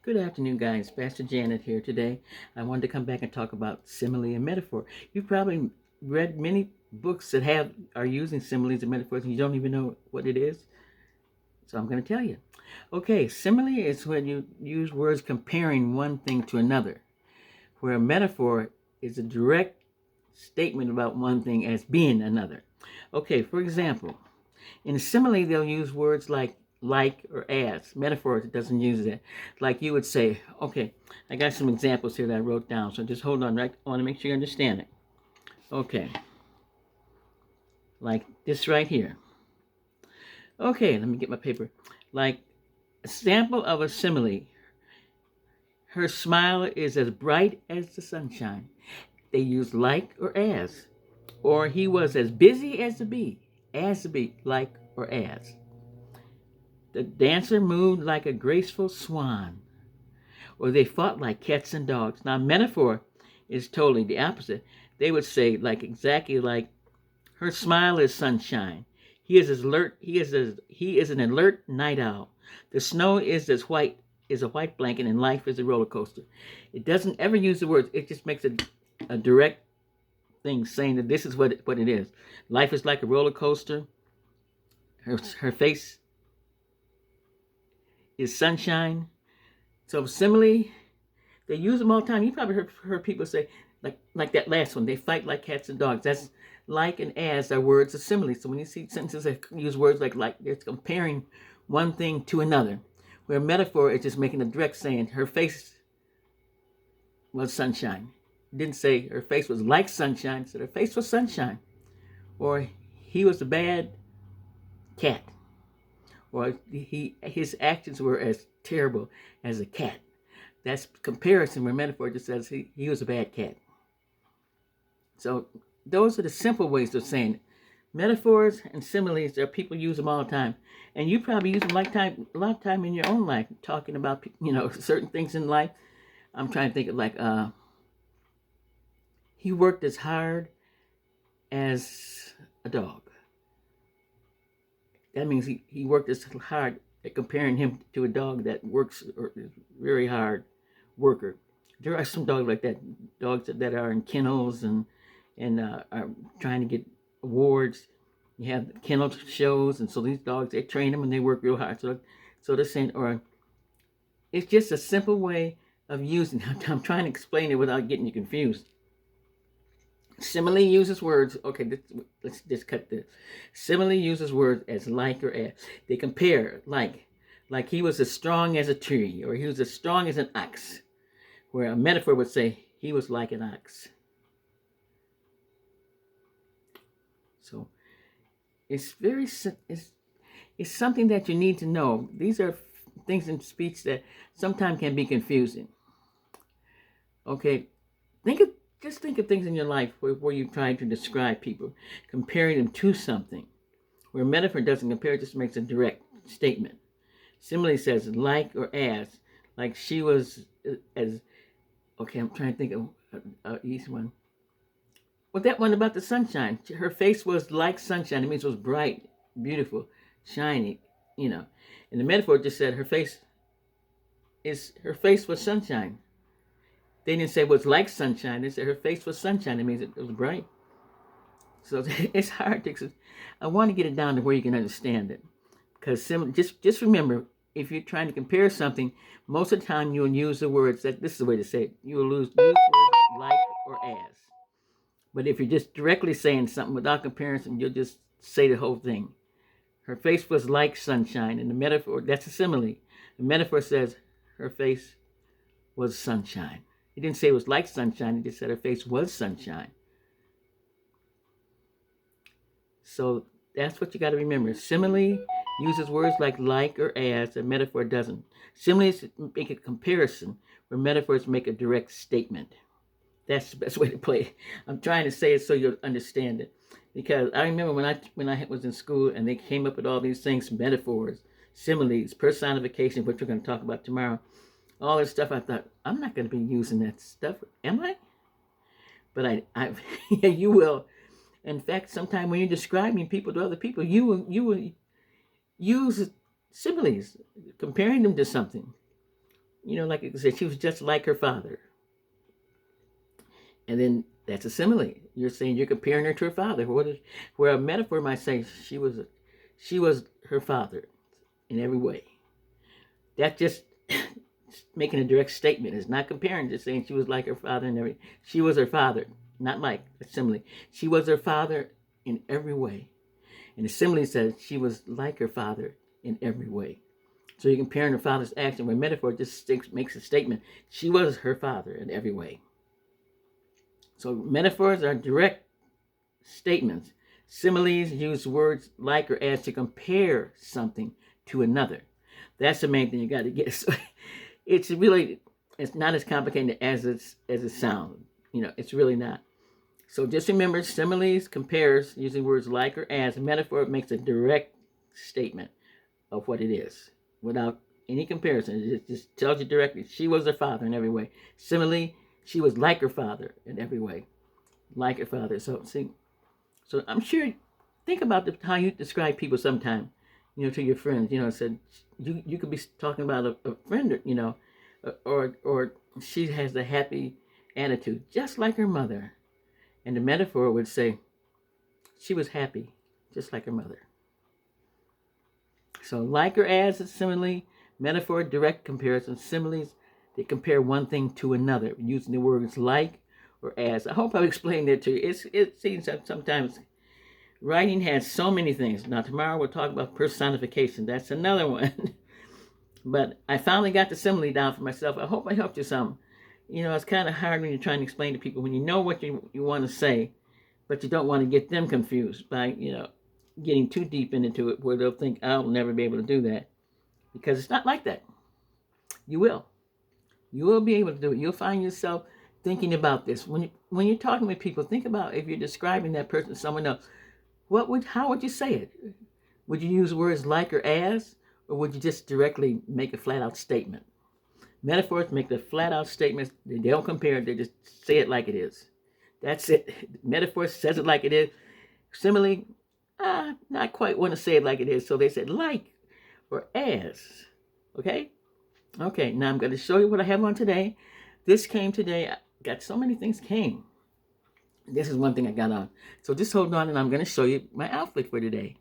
Good afternoon, guys. Pastor Janet here today. I wanted to come back and talk about simile and metaphor. You've probably read many books that are using similes and metaphors, and you don't even know what it is. So I'm going to tell you. Okay, simile is when you use words comparing one thing to another, where a metaphor is a direct statement about one thing as being another. Okay, for example, in a simile, they'll use words like or as. Metaphor doesn't use that. Like you would say, okay, I got some examples here that I wrote down, so just hold on. Right? I want to make sure you understand it. Okay, like this right here. Okay, let me get my paper. Like a sample of a simile. Her smile is as bright as the sunshine. They use like or as. Or he was as busy as the bee. As the bee, like or as. The dancer moved like a graceful swan, or they fought like cats and dogs. Now, metaphor is totally the opposite. They would say, like exactly like, her smile is sunshine. He is as alert. He is an alert night owl. The snow is a white blanket, and life is a roller coaster. It doesn't ever use the words. It just makes a direct thing saying that this is what it is. Life is like a roller coaster. Her face is sunshine. So simile, they use them all the time. You probably heard people say, like that last one, they fight like cats and dogs. That's like and as are words of simile. So when you see sentences that use words like, they're comparing one thing to another. Where metaphor is just making a direct saying, her face was sunshine. It didn't say her face was like sunshine, it said her face was sunshine. Or he was a bad cat. Or his actions were as terrible as a cat. That's comparison where metaphor just says he was a bad cat. So those are the simple ways of saying it. Metaphors and similes, there are people use them all the time. And you probably use them a lot of time in your own life, talking about certain things in life. I'm trying to think of he worked as hard as a dog. That means he worked as hard at comparing him to a dog that works or is very hard worker. There are some dogs like that, dogs that are in kennels and are trying to get awards. You have kennel shows, and so these dogs, they train them and they work real hard. So they're saying, or it's just a simple way of using. I'm trying to explain it without getting you confused. Simile uses words. Okay, let's just cut this. Simile uses words as like or as. They compare like he was as strong as a tree, or he was as strong as an ox. Where a metaphor would say he was like an ox. So it's it's something that you need to know. These are things in speech that sometimes can be confusing. Okay, just think of things in your life where you try to describe people, comparing them to something. Where metaphor doesn't compare, it just makes a direct statement. Simile says like or as, like she was as. Okay, I'm trying to think of each one. Well, that one about the sunshine. Her face was like sunshine. It means it was bright, beautiful, shiny, And the metaphor just said her face was sunshine. They didn't say it was like sunshine. They said her face was sunshine. It means it was bright. So it's hard to. I want to get it down to where you can understand it, because just remember, if you're trying to compare something, most of the time you'll use the words that this is the way to say it. You will use words like or as. But if you're just directly saying something without comparison, you'll just say the whole thing. Her face was like sunshine. And the metaphor, that's a simile. The metaphor says her face was sunshine. It didn't say it was like sunshine. It just said her face was sunshine. So that's what you got to remember. Simile uses words like or as. A metaphor doesn't. Similes make a comparison, where metaphors make a direct statement. That's the best way to play it. I'm trying to say it so you'll understand it. Because I remember when I was in school and they came up with all these things, metaphors, similes, personification, which we're going to talk about tomorrow, all this stuff, I thought, I'm not going to be using that stuff, am I? But I yeah, you will. In fact, sometime when you're describing people to other people, you will use similes, comparing them to something. like I said, she was just like her father. And then that's a simile. You're saying you're comparing her to her father. Where a metaphor might say she was her father in every way. That's just making a direct statement. It's not comparing, just saying she was like her father in every. She was her father, not like a simile. She was her father in every way. And the simile says she was like her father in every way. So you're comparing her father's action, where metaphor just makes a statement. She was her father in every way. So metaphors are direct statements. Similes use words like or as to compare something to another. That's the main thing you got to get. So it's not as complicated as it sounds. It's really not. So just remember, similes compares using words like or as. Metaphor makes a direct statement of what it is without any comparison. It just tells you directly. She was her father in every way. Simile, she was like her father in every way. Like her father. So I'm sure, think about how you describe people sometime, to your friends. Said you could be talking about a friend, or she has a happy attitude, just like her mother. And the metaphor would say, she was happy, just like her mother. So like or as a simile, metaphor, direct comparison. Similes, they compare one thing to another using the words like or as. I hope I've explained that to you. It seems that sometimes writing has so many things. Now tomorrow we'll talk about personification. That's another one. But I finally got the simile down for myself. I hope I helped you some. It's kind of hard when you're trying to explain to people when you know what you want to say, but you don't want to get them confused by, getting too deep into it where they'll think, I'll never be able to do that. Because it's not like that. You will. You will be able to do it. You'll find yourself thinking about this. When you're talking with people, think about if you're describing that person to someone else. How would you say it? Would you use words like or as, or would you just directly make a flat out statement? Metaphors make the flat out statements. They don't compare it. They just say it like it is. That's it. Metaphor says it like it is. Simile, not quite want to say it like it is. So they said like or as. Okay? Okay, now I'm going to show you what I have on today. This came today. I got so many things came. This is one thing I got on. So just hold on and I'm going to show you my outfit for today.